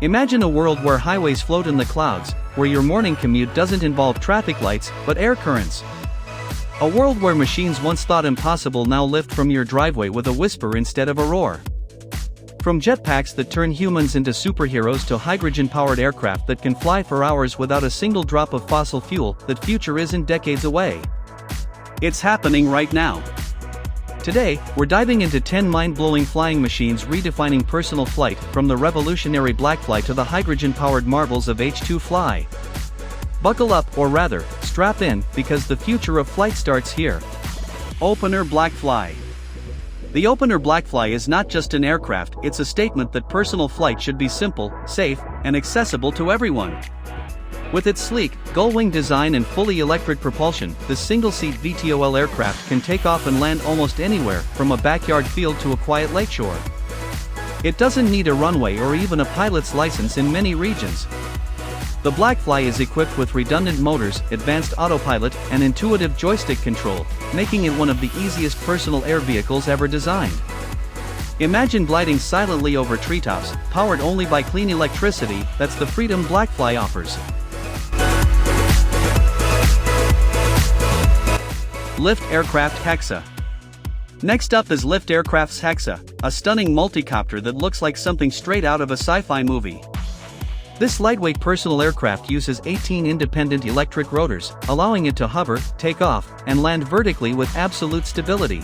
Imagine a world where highways float in the clouds, where your morning commute doesn't involve traffic lights, but air currents. A world where machines once thought impossible now lift from your driveway with a whisper instead of a roar. From jetpacks that turn humans into superheroes to hydrogen-powered aircraft that can fly for hours without a single drop of fossil fuel, that future isn't decades away. It's happening right now. Today, we're diving into 10 mind-blowing flying machines redefining personal flight, from the revolutionary BlackFlY to the hydrogen-powered marvels of H2Fly. Buckle up, or rather, strap in, because the future of flight starts here. Opener BlackFlY. The Opener BlackFlY is not just an aircraft, it's a statement that personal flight should be simple, safe, and accessible to everyone. With its sleek, gull-wing design and fully electric propulsion, this single-seat VTOL aircraft can take off and land almost anywhere, from a backyard field to a quiet lakeshore. It doesn't need a runway or even a pilot's license in many regions. The BlackFlY is equipped with redundant motors, advanced autopilot, and intuitive joystick control, making it one of the easiest personal air vehicles ever designed. Imagine gliding silently over treetops, powered only by clean electricity. That's the freedom BlackFlY offers. Lift Aircraft Hexa. Next up is Lift Aircraft's Hexa, a stunning multicopter that looks like something straight out of a sci-fi movie. This lightweight personal aircraft uses 18 independent electric rotors, allowing it to hover, take off, and land vertically with absolute stability.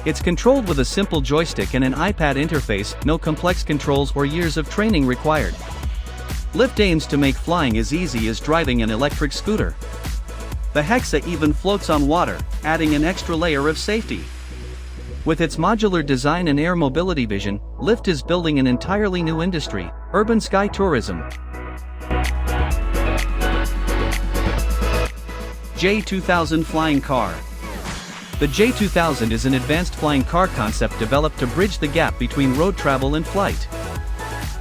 It's controlled with a simple joystick and an iPad interface, no complex controls or years of training required. Lift aims to make flying as easy as driving an electric scooter. The Hexa even floats on water, adding an extra layer of safety. With its modular design and air mobility vision, Lift is building an entirely new industry: urban sky tourism. J2000 Flying Car. The J2000 is an advanced flying car concept developed to bridge the gap between road travel and flight.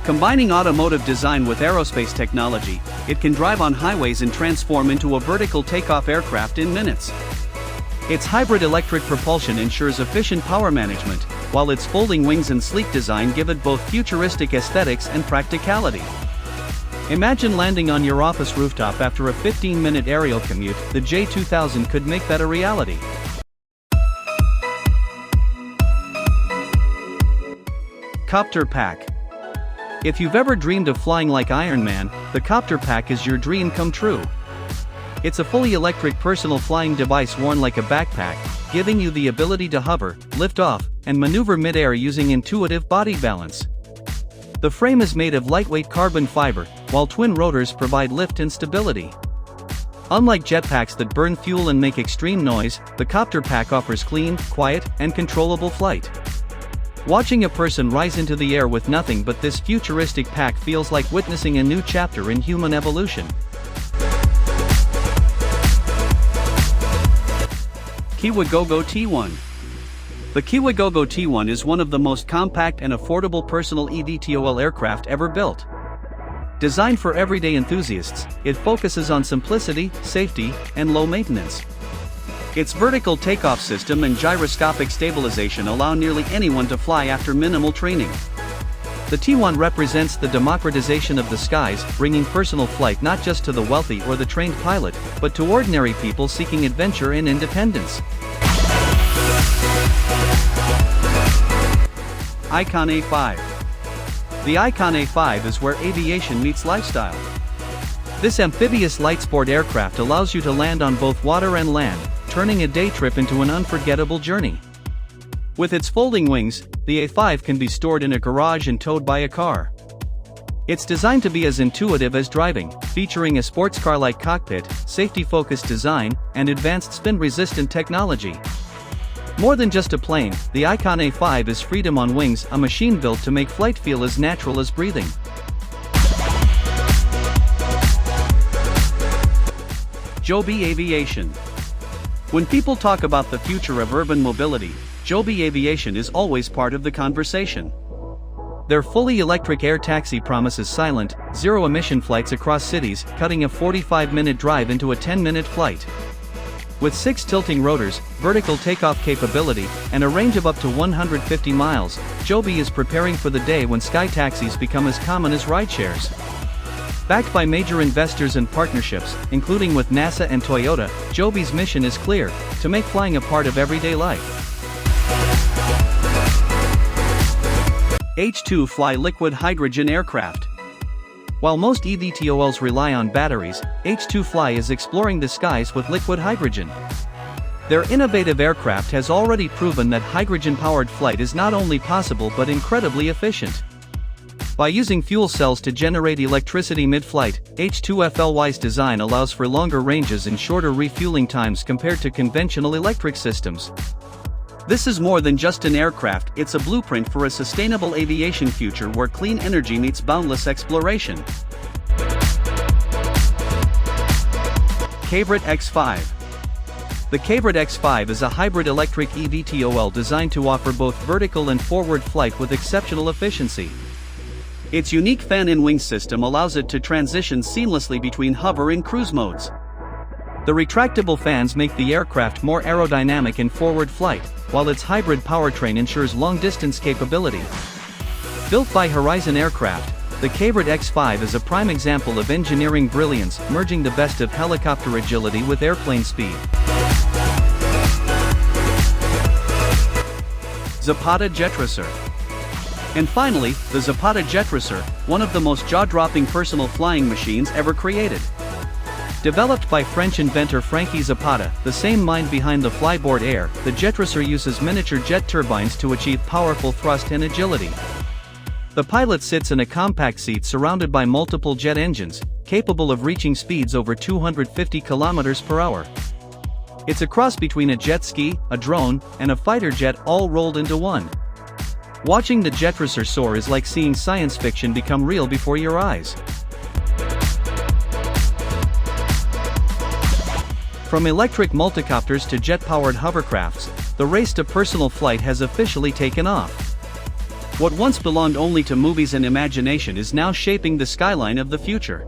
Combining automotive design with aerospace technology, it can drive on highways and transform into a vertical takeoff aircraft in minutes. Its hybrid electric propulsion ensures efficient power management, while its folding wings and sleek design give it both futuristic aesthetics and practicality. Imagine landing on your office rooftop after a 15-minute aerial commute. The J2000 could make that a reality. CopterPack. If you've ever dreamed of flying like Iron Man, the CopterPack is your dream come true. It's a fully electric personal flying device worn like a backpack, giving you the ability to hover, lift off, and maneuver mid-air using intuitive body balance. The frame is made of lightweight carbon fiber, while twin rotors provide lift and stability. Unlike jetpacks that burn fuel and make extreme noise, the CopterPack offers clean, quiet, and controllable flight. Watching a person rise into the air with nothing but this futuristic pack feels like witnessing a new chapter in human evolution. KIWIGOGO T1. The KIWIGOGO T1 is one of the most compact and affordable personal eVTOL aircraft ever built. Designed for everyday enthusiasts, it focuses on simplicity, safety, and low maintenance. Its vertical takeoff system and gyroscopic stabilization allow nearly anyone to fly after minimal training. The T1 represents the democratization of the skies, bringing personal flight not just to the wealthy or the trained pilot, but to ordinary people seeking adventure and independence. Icon A5. The Icon A5 is where aviation meets lifestyle. This amphibious light sport aircraft allows you to land on both water and land, turning a day trip into an unforgettable journey. With its folding wings, the A5 can be stored in a garage and towed by a car. It's designed to be as intuitive as driving, featuring a sports car-like cockpit, safety-focused design, and advanced spin-resistant technology. More than just a plane, the Icon A5 is freedom on wings, a machine built to make flight feel as natural as breathing. Joby Aviation. When people talk about the future of urban mobility, Joby Aviation is always part of the conversation. Their fully electric air taxi promises silent, zero-emission flights across cities, cutting a 45-minute drive into a 10-minute flight. With 6 tilting rotors, vertical takeoff capability, and a range of up to 150 miles, Joby is preparing for the day when sky taxis become as common as rideshares. Backed by major investors and partnerships, including with NASA and Toyota, Joby's mission is clear: to make flying a part of everyday life. H2FLY liquid hydrogen aircraft. While most eVTOLs rely on batteries, H2FLY is exploring the skies with liquid hydrogen. Their innovative aircraft has already proven that hydrogen-powered flight is not only possible but incredibly efficient. By using fuel cells to generate electricity mid-flight, H2FLY's design allows for longer ranges and shorter refueling times compared to conventional electric systems. This is more than just an aircraft, it's a blueprint for a sustainable aviation future where clean energy meets boundless exploration. Cavorite X5. The Cavorite X5 is a hybrid electric eVTOL designed to offer both vertical and forward flight with exceptional efficiency. Its unique fan-in-wing system allows it to transition seamlessly between hover and cruise modes. The retractable fans make the aircraft more aerodynamic in forward flight, while its hybrid powertrain ensures long-distance capability. Built by Horizon Aircraft, the Cavorite X5 is a prime example of engineering brilliance, merging the best of helicopter agility with airplane speed. Zapata JETRACER. And finally, the Zapata JETRACER, one of the most jaw-dropping personal flying machines ever created. Developed by French inventor Frankie Zapata, the same mind behind the Flyboard Air, the JETRACER uses miniature jet turbines to achieve powerful thrust and agility. The pilot sits in a compact seat surrounded by multiple jet engines, capable of reaching speeds over 250 km per hour. It's a cross between a jet ski, a drone, and a fighter jet all rolled into one. Watching the JETRACER soar is like seeing science fiction become real before your eyes. From electric multicopters to jet-powered hovercrafts, the race to personal flight has officially taken off. What once belonged only to movies and imagination is now shaping the skyline of the future.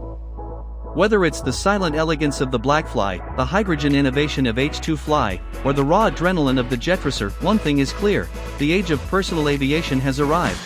Whether it's the silent elegance of the BlackFlY, the hydrogen innovation of H2FLY, or the raw adrenaline of the JETRACER, one thing is clear: the age of personal aviation has arrived.